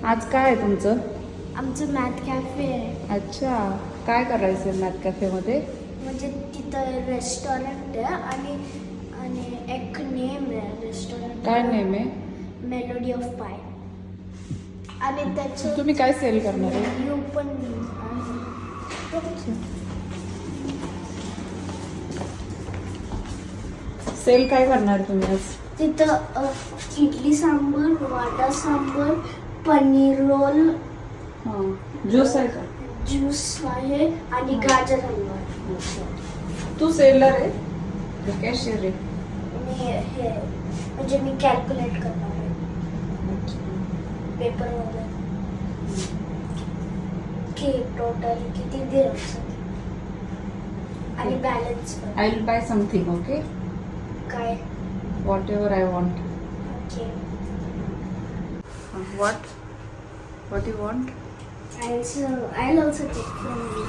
आज काय आहे तुमचं? आमचं मॅथ कॅफे आहे. अच्छा, काय करायचं आहे मॅथ कॅफेमध्ये? म्हणजे तिथं रेस्टॉरंट आहे आणि आणि एक नेम आहे रेस्टॉरंट. काय नेम आहे? मेलोडी ऑफ पाय. आणि त्याचं तुम्ही काय सेल करणार आहे? मेन्यू पण आहे. सेल काय करणार तुम्ही आज? तिथं इडली सांबर, वडा सांबर, पनीर रोल, हां, ज्यूस आहे का? ज्यूस आहे आणि गाजर हलवा. तू सेलर आहे? कॅशियर आहे? मी हे म्हणजे मी कॅल्क्युलेट करणार आहे पेपर वगैरे की टोटल किती दिवस आणि balance I will buy something, okay? काय whatever I want. Okay. What you want? I'll also take from you.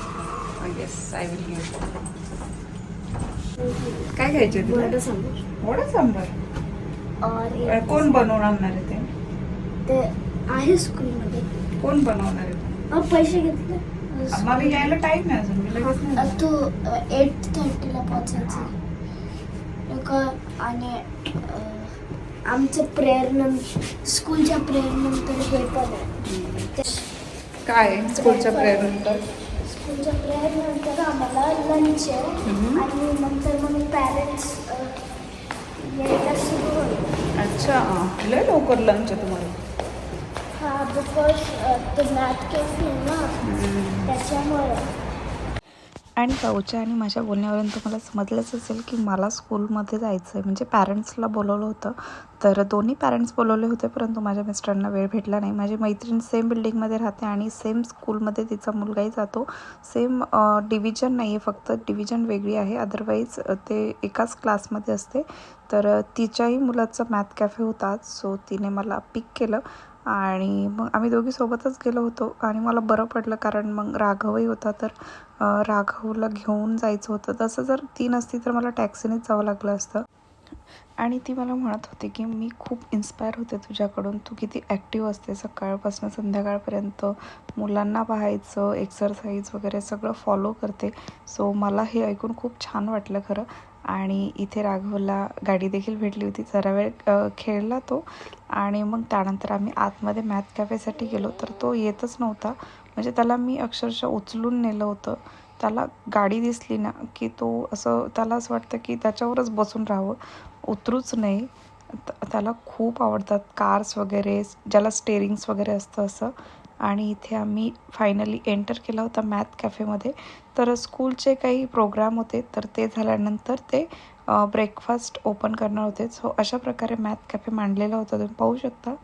Oh, yes, I will give. काय घ्यायचे तुला? वडा सांबर. वडा सांबार. और कोण बनवणार आहे ते? ते आहे स्कूलमध्ये. कोण बनवणार आहे? पैसे घेतले. मला यायला टाइम आहे अजून. मी लगेच नाही जाणार. तू 8:30ला पोचायचं. आणि आमचं प्रेयर स्कूलच्या प्रेयर नंतर हे पण आहे. काय स्कूलच्या प्रेयर नंतर? स्कूलच्या प्रेयर नंतर आम्हाला लंच आहे आणि नंतर मग पॅरेंट्स यायला सुरू होईल. अच्छा, लय लवकर लंच आहे तुम्हाला. हा, बिकॉज ते मॅथ कॅफे ना त्याच्यामुळे. आणि भाऊच्या आणि माझ्या बोलण्यावरून तुम्हाला समजलंच असेल की मला स्कूलमध्ये जायचं आहे. म्हणजे पॅरेंट्सला बोलवलं होतं, तर दोन्ही पॅरेंट्स बोलवले होते, परंतु माझ्या मिस्टरांना वेळ भेटला नाही. माझी मैत्रीण सेम बिल्डिंगमध्ये राहते आणि सेम स्कूलमध्ये तिचा मुलगाही जातो. सेम डिव्हिजन नाही आहे, फक्त डिव्हिजन वेगळी आहे, अदरवाईज ते एकाच क्लासमध्ये असते. तर तिच्याही मुलाचा मॅथ कॅफे होता, सो तिने मला पिक केलं आणि मग आम्ही दोघी सोबतच गेलो होतो. आणि मला बरं पडलं, कारण मग राघवही होता, तर राघवला घेऊन जायचं होतं. तसं जर ती नसती तर मला टॅक्सीनेच जावं लागलं असतं. आणि ती मला म्हणत होती की मी खूप इन्स्पायर होते तुझ्याकडून, तू किती ॲक्टिव्ह असते सकाळपासून संध्याकाळपर्यंत, मुलांना पाहायचं, एक्सरसाइज वगैरे सगळं फॉलो करते. सो मला हे ऐकून खूप छान वाटलं खरं. आणि इथे राघवला गाडी देखील भेटली होती, जरा वेळ खेळला तो. आणि मग त्यानंतर आम्ही आतमध्ये मॅथ कॅफेसाठी गेलो, तर तो येतच नव्हता. म्हणजे त्याला मी अक्षरशः उचलून नेलं होतं. त्याला गाडी दिसली ना की तो असं, त्याला असं वाटतं की त्याच्यावरच बसून राहावं, उतरूच नाही. त्याला खूप आवडतात कार्स वगैरे, ज्याला स्टेरिंग्स वगैरे असतं असं. आणि इथे आम्ही फायनली एंटर केला होता मॅथ कॅफेमध्ये. तर स्कूलचे काही प्रोग्राम होते, तर ते झाल्यानंतर ते ब्रेकफास्ट ओपन करणार होते. सो अशा प्रकारे मॅथ कॅफे मांडलेला होता, तुम्ही पाहू शकता.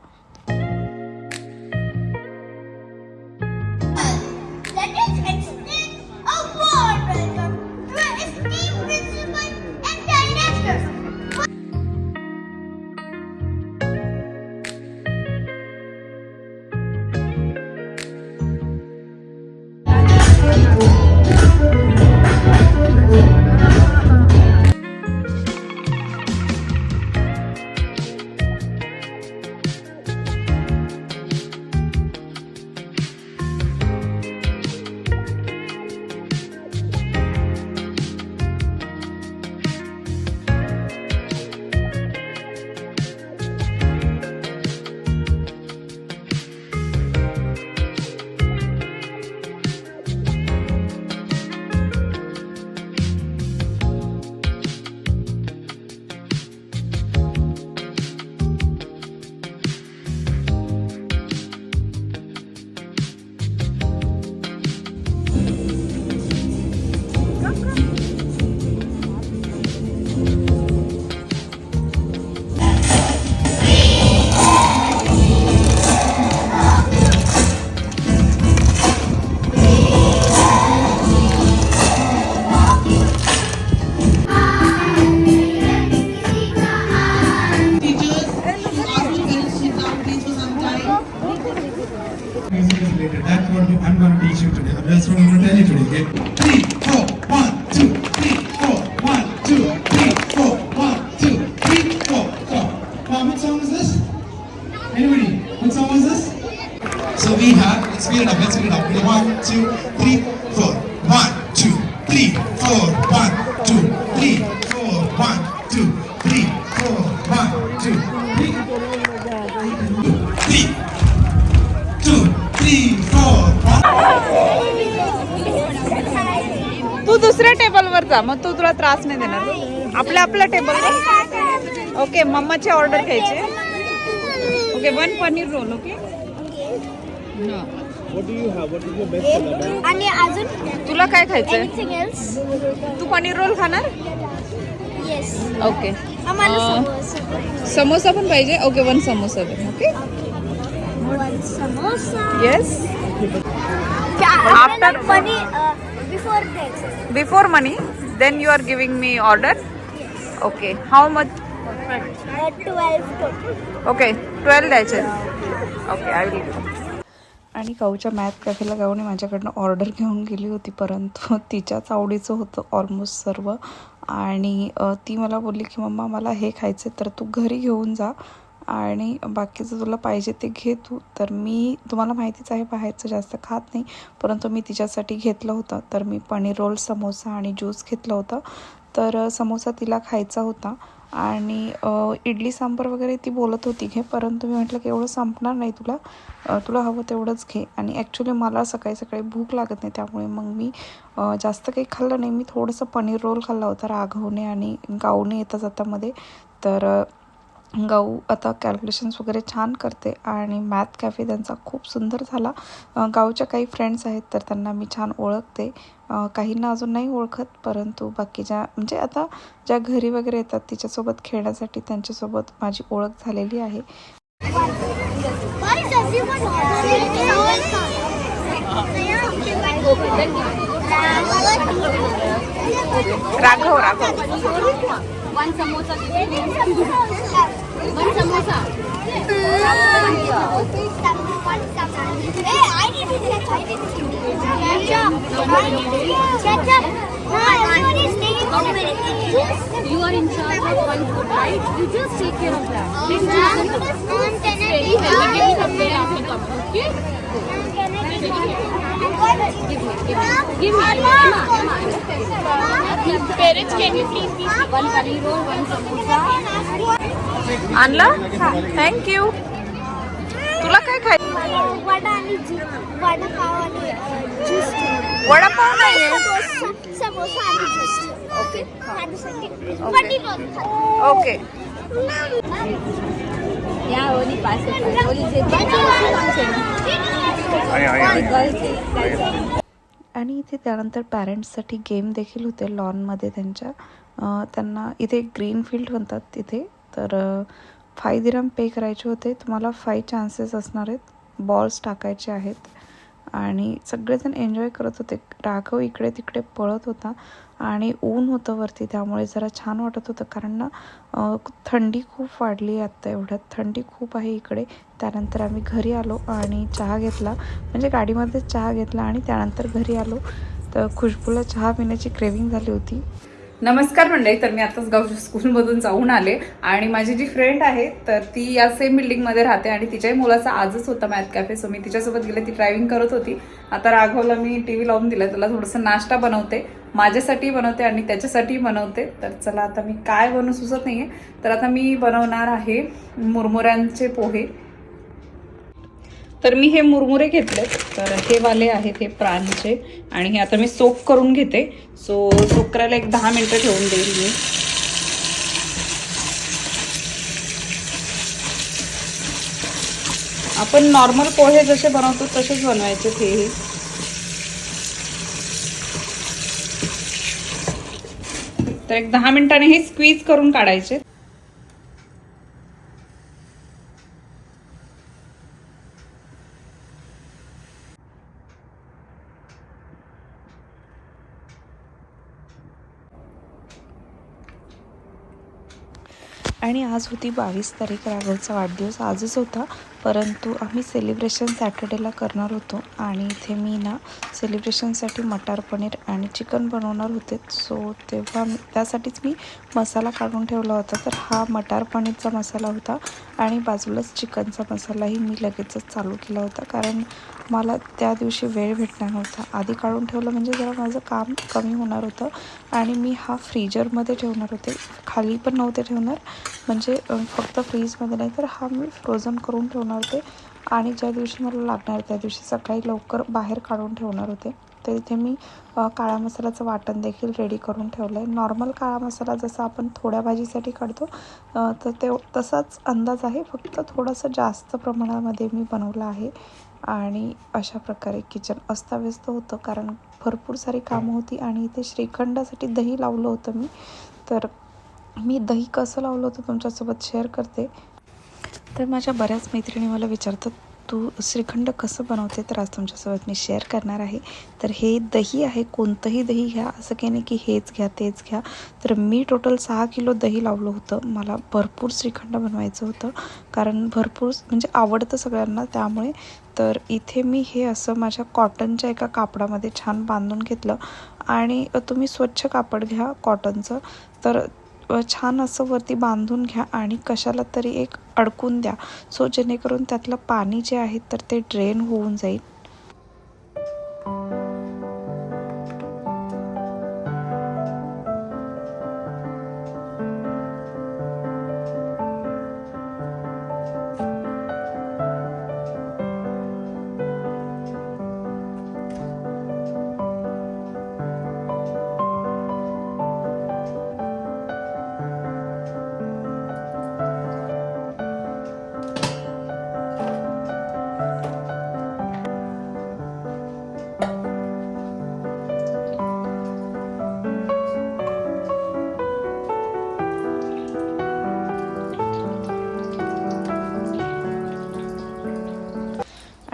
it up. Let's speed it up. 1, 2, 3, 4. 1, 2, 3, 4. 1, 2, 3, 4. 1, 2, 3, 4. 1, 2, 3, 2, 3, 4. तू दुसऱ्या टेबलवर जा, मग तू तुला त्रास नाही देणार. आपल्या टेबलवर. ओके, मम्माची ऑर्डर घ्यायची. Okay, 1 paneer roll. ओके. आणि अजून तुला काय खायचंय? Anything else? तू पनीर रोल खाणार? येस. ओके. आम्हाला समोसा पण पाहिजे. ओके, 1 समोसा दे. Okay. Samosa. Yes. After money before this. Before money, then you are giving me order. Okay, how much? 12 total. Okay, 12 द्यायचे. Okay, I will. आणि गाऊच्या मॅथ कॅफेला गाऊने माझ्याकडनं ऑर्डर घेऊन गेली होती, परंतु तिच्याच आवडीचं होतं ऑलमोस्ट सर्व. आणि ती मला बोलली की मम्मा मला हे खायचं तर तू घरी घेऊन जा आणि बाकीचं तुला पाहिजे ते घे तू. तर मी, तुम्हाला माहितीच आहे बाहेरचं जास्त खात नाही, परंतु मी तिच्यासाठी घेतलं होतं. तर मी पनीर रोल, समोसा आणि ज्यूस घेतलं होतं. तर समोसा तिला खायचा होता आणि इडली सांबार वगैरे ती बोलत होती घे, परंतु मी म्हटलं की एवढं संपणार नाही तुला, तुला हवं तेवढंच घे. आणि ॲक्च्युली मला सकाळी सकाळी भूक लागत नाही, त्यामुळे मग मी जास्त काही खाल्लं नाही. मी थोडंसं पनीर रोल खाल्ला होता राघवने आणि गाऊने येता जाता मध्ये. तर गाऊ आता कॅल्क्युलेशन्स वगैरे छान करते आणि मॅथ कॅफे त्यांचा खूप सुंदर झाला. गाऊच्या काही फ्रेंड्स आहेत तर त्यांना मी छान ओळखते, काहींना अजून नाही ओळखत, परंतु बाकीच्या म्हणजे आता ज्या घरी वगैरे येतात तिच्यासोबत खेळण्यासाठी त्यांच्यासोबत माझी ओळख झालेली आहे. Raghav. 1 samosa. 1 samosa. Hey, I need it. Ketchup. No, everyone is taking You are in charge of one food, right? You just take care of that. Give me some way after come, okay? Give me. Parents, can you please give 1 paneer roll, 1 samosa? आणला? Thank you. तुला काय खायचं? वडा आणि वडापाव आणि juice. Vada pav नाही. समोसा आणि juice. Okay. Paneer roll. Okay. या ओली पास ओली जे आणि इथे त्यानंतर पॅरेंट्ससाठी गेम देखील होते लॉनमध्ये त्यांच्या. त्यांना इथे ग्रीन फील्ड म्हणतात तिथे. तर 5 दिरहम पे करायचे होते. तुम्हाला 5 चान्सेस असणार आहेत, बॉल्स टाकायचे आहेत आणि सगळेजण एन्जॉय करत होते. राघव इकडे तिकडे पळत होता आणि ऊन होतं वरती, त्यामुळे जरा छान वाटत होतं, कारण ना थंडी खूप वाढली आहे आत्ता, एवढ्यात थंडी खूप आहे इकडे. त्यानंतर आम्ही घरी आलो आणि चहा घेतला, म्हणजे गाडीमध्येच चहा घेतला आणि त्यानंतर घरी आलो. तर खुशबूला चहा पिण्याची क्रेविंग झाली होती. नमस्कार मंडळी. तर मी आताच गावच्या स्कूलमधून जाऊन आले आणि माझी जी फ्रेंड आहे तर ती या सेम बिल्डिंगमध्ये राहते आणि तिच्याही मुलाचा आजच होता मॅथ कॅफे, सो मी तिच्यासोबत गेले. ती ड्रायव्हिंग करत होती. आता राघवला मी TV लावून दिला, त्याला थोडंसं नाश्ता बनवते, माझ्यासाठी बनवते आणि त्याच्यासाठी बनवते. तर चला आता मी काय बनवू सुचत नाही आहे. तर आता मी बनवणार आहे मुरमुऱ्यांचे पोहे. तर मी हे मुरमुरे घेतले, तर हे वाले आहेत हे प्राणचे, आणि हे आता मी सोक करून घेते. सोक करायला एक 10 मिनिटं ठेवून देईल मी. आपण नॉर्मल पोहे जसे बनवतो तसेच बनवायचे हे. तर एक 10 मिनिटांनी हे स्क्वीज करून काढायचे. आणि आज होती 22 तारीख, राघवचा वाढदिवस आजच होता. परंतु आम्ही सेलिब्रेशन सॅटर्डेला करणार होतो आणि इथे मी ना सेलिब्रेशनसाठी मटार पनीर आणि चिकन बनवणार होते. सो तेव्हा त्यासाठीच मी मसाला काढून ठेवला होता. तर हा मटार पनीरचा मसाला होता आणि बाजूलाच चिकनचा मसालाही मी लगेचच चालू केला होता, कारण मला त्या दिवशी वेळ भेटणार नव्हता. आधी काढून ठेवलं म्हणजे जरा माझं काम कमी होणार होतं आणि मी हा फ्रीजरमध्ये ठेवणार होते, खाली पण नव्हते ठेवणार, म्हणजे फक्त फ्रीजमध्ये नाही तर हा मी फ्रोझन करून ठेवणार होते आणि ज्या दिवशी मला लागणार त्या दिवशी सकाळी लवकर बाहेर काढून ठेवणार होते. तर इथे मी काळा मसाल्याचं वाटण देखील रेडी करून ठेवलं आहे. नॉर्मल काळा मसाला जसा आपण थोड्या भाजीसाठी काढतो तर ते तसाच अंदाज आहे, फक्त थोडंसं जास्त प्रमाणामध्ये मी बनवलं आहे. आणि अशा प्रकारे किचन अस्ताव्यस्त होतं, कारण भरपूर सारी कामं होती आणि इथे श्रीखंडासाठी दही लावलं होतं मी. तर मी दही कसं लावलं होतं तुमच्यासोबत शेअर करते. तर माझ्या बऱ्याच मैत्रिणी मला विचारतात तू श्रीखंड कसं बनवते, तर आज तुमच्यासोबत मी शेअर करणार आहे. तर हे दही आहे, कोणतंही दही घ्या, असं काही नाही की हेच घ्या तेच घ्या. तर मी टोटल 6 किलो दही लावलं होतं. मला भरपूर श्रीखंड बनवायचं होतं, कारण भरपूर म्हणजे आवडतं सगळ्यांना त्यामुळे. तर इथे मी हे असं माझ्या कॉटनच्या एका कापडामध्ये छान बांधून घेतलं आणि तुम्ही स्वच्छ कापड घ्या कॉटनचं. तर छान असं वरती बांधून घ्या आणि कशाला तरी एक अडकून द्या, सो जेणेकरून त्यातलं पाणी जे आहे तर ते ड्रेन होऊन जाईल.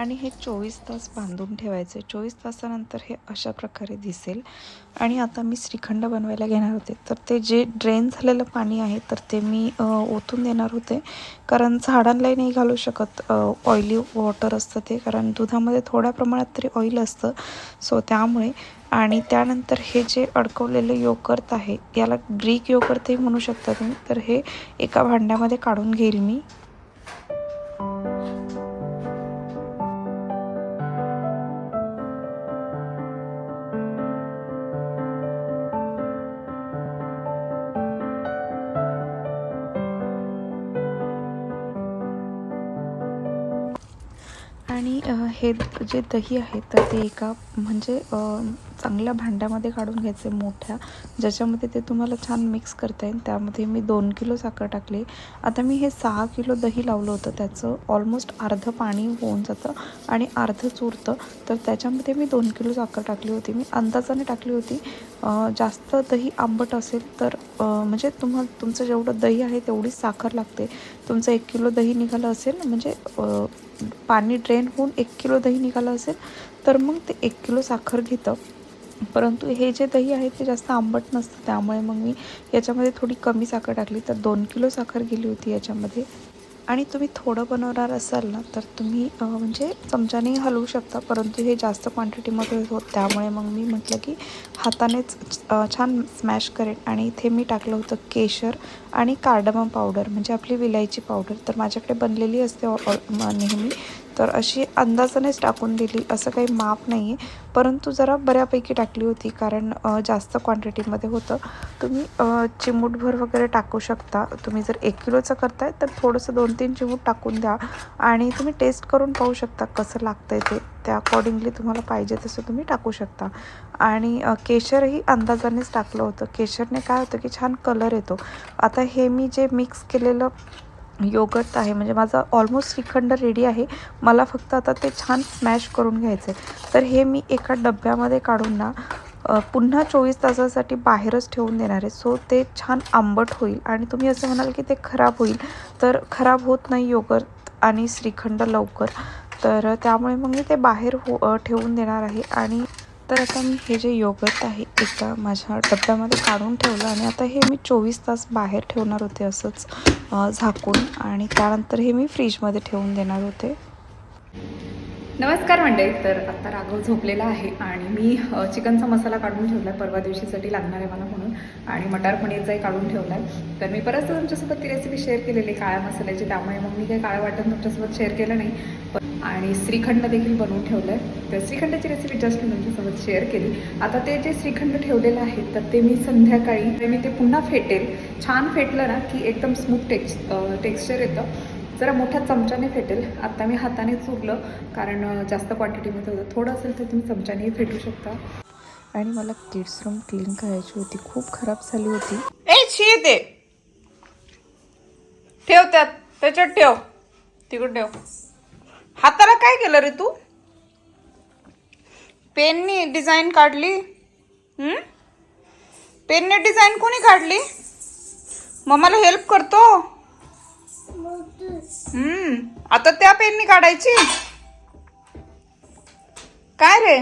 आणि हे 24 तास बांधून ठेवायचे. 24 तासानंतर हे अशा प्रकारे दिसेल. आणि आता मी श्रीखंड बनवायला घेणार होते, तर ते जे ड्रेन झालेलं पाणी आहे तर ते मी ओतून देणार होते, कारण झाडांनाही नाही घालू शकत. ऑइली वॉटर असतं ते, कारण दुधामध्ये थोड्या प्रमाणात तरी ऑइल असतं, सो त्यामुळे. आणि त्यानंतर हे जे अडकवलेलं योगर्ट आहे, याला ग्रीक योगर्टही म्हणू शकता तुम्ही. तर हे एका भांड्यामध्ये काढून घेईल मी. आणि हे जे दही आहे तर ते एका म्हणजे चांगल्या भांड्यामध्ये काढून घ्यायचे मोठ्या, ज्याच्यामध्ये ते तुम्हाला छान मिक्स करता येईल. त्यामध्ये मी 2 किलो साखर टाकली. आता मी हे 6 किलो दही लावलं होतं, त्याचं ऑलमोस्ट अर्धं पाणी होऊन जातं आणि अर्धंच उरतं. तर त्याच्यामध्ये मी 2 किलो साखर टाकली होती. मी अंदाजाने टाकली होती. जास्त दही आंबट असेल तर म्हणजे तुमचं जेवढं दही आहे तेवढीच साखर लागते. तुमचं 1 किलो दही निघालं असेल, म्हणजे पाणी ड्रेन होऊन 1 किलो दही निघालं असेल तर मग ते 1 किलो साखर घेतं. परंतु हे जे दही आहे ते जास्त आंबट नसतं, त्यामुळे मग मी याच्यामध्ये थोडी कमी साखर टाकली. तर 2 किलो साखर गेली होती याच्यामध्ये. आणि तुम्ही थोडं बनवणार असाल ना तर तुम्ही म्हणजे चमच्याने हलवू शकता, परंतु हे जास्त क्वांटिटीमध्ये होत, त्यामुळे मग मी म्हटलं की हातानेच छान स्मॅश करेन. आणि इथे मी टाकलं होतं केशर आणि कार्डमम पावडर, म्हणजे आपली विलायची पावडर. तर माझ्याकडे बनलेली असते नेहमी, तर अशी अंदाजानेच टाकून दिली, असं काही माप नाही आहे, परंतु जरा बऱ्यापैकी टाकली होती, कारण जास्त क्वांटिटीमध्ये होतं. तुम्ही चिमूटभर वगैरे टाकू शकता. तुम्ही जर 1 किलोचं करताय तर थोडंसं 2-3 चिमूट टाकून द्या आणि तुम्ही टेस्ट करून पाहू शकता कसं लागतं आहे ते. त्या अकॉर्डिंगली तुम्हाला पाहिजे तसं तुम्ही टाकू शकता. आणि केशरही अंदाजानेच टाकलं होतं. केशरने काय होतं की छान कलर येतो. आता हे मी जे मिक्स केलेलं योगर्ट आहे, म्हणजे माझा ऑलमोस्ट श्रीखंड रेडी आहे. मला फक्त आता ते छान स्मॅश करून घ्यायचं आहे. तर हे मी एका डब्यामध्ये काढून ना पुन्हा 24 तासासाठी बाहेरच ठेवून देणार आहे. सो ते छान आंबट होईल. आणि तुम्ही असं म्हणाल की ते खराब होईल, तर खराब होत नाही योगर्ट आणि श्रीखंड लवकर. तर त्यामुळे मग मी ते बाहेर ठेवून देणार आहे. आणि तर आता मी हे जे योगर्ट आहे एकदा माझ्या डब्यामध्ये काढून ठेवलं आणि आता हे मी 24 तास बाहेर ठेवणार होते असंच झाकून, आणि त्यानंतर हे मी फ्रीजमध्ये ठेवून देणार होते. नमस्कार मंडळी. तर आता राघव झोपलेला आहे आणि मी चिकनचा मसाला काढून ठेवला आहे परवा दिवशीसाठी लागणार आहे मला म्हणून, आणि मटार पनीरचाही काढून ठेवला आहे. तर मी परत तुमच्यासोबत ती रेसिपी शेअर केलेली काळ्या मसाल्याची, त्यामुळे मग मी काही काळं वाटण तुमच्यासोबत शेअर केलं नाही. आणि श्रीखंड देखील बनवून ठेवलं आहे. तर श्रीखंडाची रेसिपी जस्ट मी तुमच्यासोबत शेअर केली. आता ते जे श्रीखंड ठेवलेलं आहे तर ते मी संध्याकाळी मी ते पुन्हा फेटेल. छान फेटलं ना की एकदम स्मूथ टेक्स्चर येतं. जरा मोठ्या चमच्याने फेटेल. आता मी हाताने चुरलं कारण जास्त क्वांटिटीमध्ये होतं. थोडं असेल तर तुम्ही चमच्यानेही फेटू शकता. आणि मला किड्स रूम क्लीन करायची होती, खूप खराब झाली होती. ते ठेव त्याच्यात ठेव, तिकडे ठेव. हाताला काय केलं रे तू? पेननी डिझाईन काढली? पेनने डिझाईन कोणी काढली? मम्माला हेल्प करतो. आता त्या पेननी काढायची काय रे?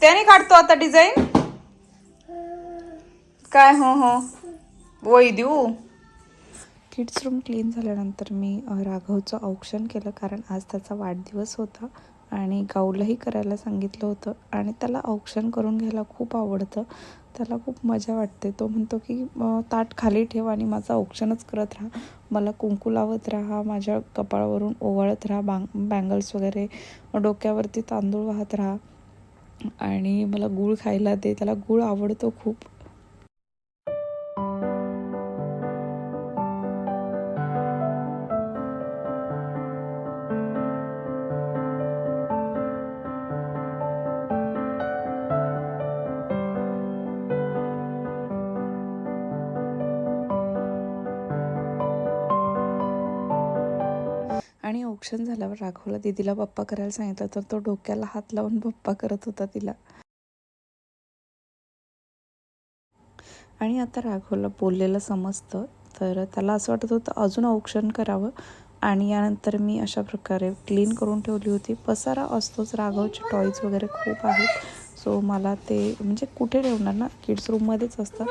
त्याने काढतो आता डिझाईन काय? हो वही देऊ. किड्स रूम क्लीन झाल्यानंतर मी राघवचं औक्षण केलं, कारण आज त्याचा वाढदिवस होता आणि गाऊलाही करायला सांगितलं होतं. आणि त्याला औक्षण करून घ्यायला खूप आवडतं, त्याला खूप मजा वाटते. तो म्हणतो की ताट खाली ठेव आणि माझं औक्षणच करत राहा, मला कुंकू लावत राहा, माझ्या कपाळावरून ओवाळत राहा, बँगल्स वगैरे, डोक्यावरती तांदूळ वाहत राहा, आणि मला गूळ खायला दे. त्याला गूळ आवडतो खूप. आणि औक्षण झाल्यावर राघवला दीदीला पप्पा करायला सांगितलं, तर तो डोक्याला हात लावून पप्पा करत होता तिला. आणि आता राघवला बोललेलं समजतं, तर त्याला असं वाटत होतं अजून औक्षण करावं. आणि यानंतर मी अशा प्रकारे क्लीन करून ठेवली होती. पसारा असतोच, राघवचे टॉईज वगैरे खूप आहेत, सो मला ते म्हणजे कुठे ठेवणार ना, किड्स रूममध्येच असतात.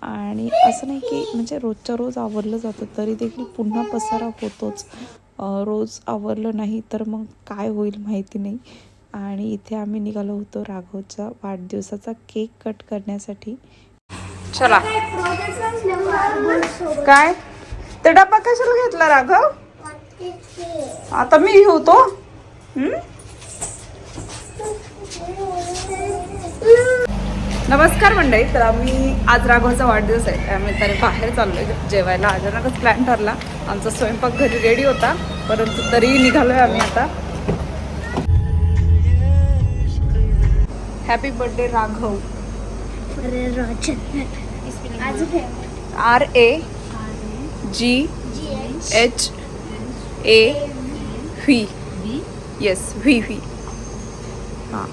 आणि असं नाही की म्हणजे रोजच्या रोज आवरलं जातं, तरी देखील पुन्हा पसारा होतोच. रोज आवरलं नाही तर मग काय होईल माहिती नाही. आणि इथे आम्ही निघालो होतो राघवचा वाढदिवसाचा केक कट करण्यासाठी. चला. काय ते डब्बा कशाला घेतला राघव? आता मी घेऊ तो. नमस्कार मंडळी. तर आम्ही आज राघवचा वाढदिवस आहे, त्यामुळे तरी बाहेर चाललोय जेवायला. अचानकच प्लॅन ठरला. आमचा स्वयंपाक घरी रेडी होता, परंतु तरीही निघालोय आम्ही आता. Happy birthday Raghav. RAGHAV. Yes, V. हां.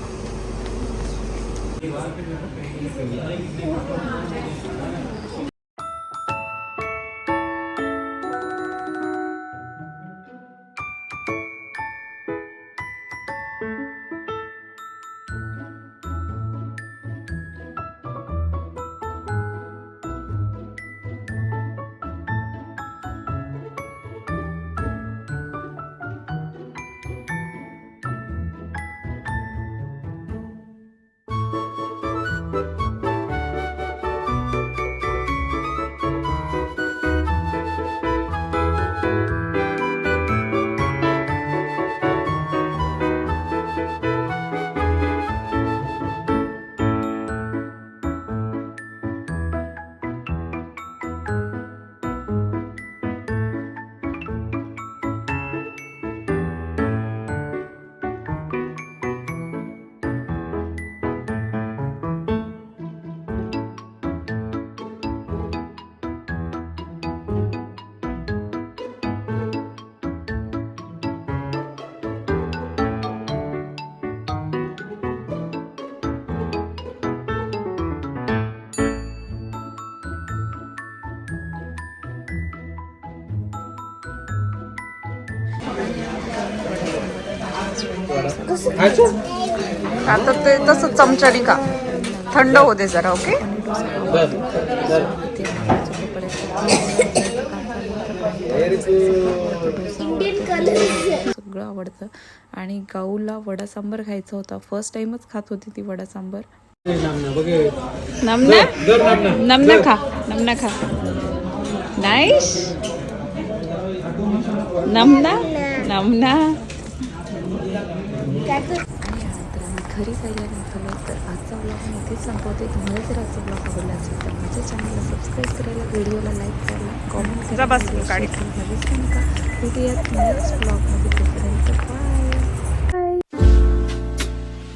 कसं आता ते तसं चमच्याने का थंड होते जरा. ओके. Indian colour. सगळं आवडतं. आणि गाऊला वडा सांबर खायचा होता. फर्स्ट टाइमच खात होती ती वडा सांबर. नमना नमना खा, नमना खा. नाईस. नमना नमना. घरी जायला निघालो. तर आजचा ब्लॉग मी इथेच संपवते. तुम्हाला जर आजचा ब्लॉग आवडला असेल तर माझ्या चॅनलला सबस्क्राईब करायला, व्हिडिओला लाईक करायला, कॉमेंट करायला, शेअर करायला विसरू नका. भेटूयात नेक्स्ट ब्लॉगमध्ये.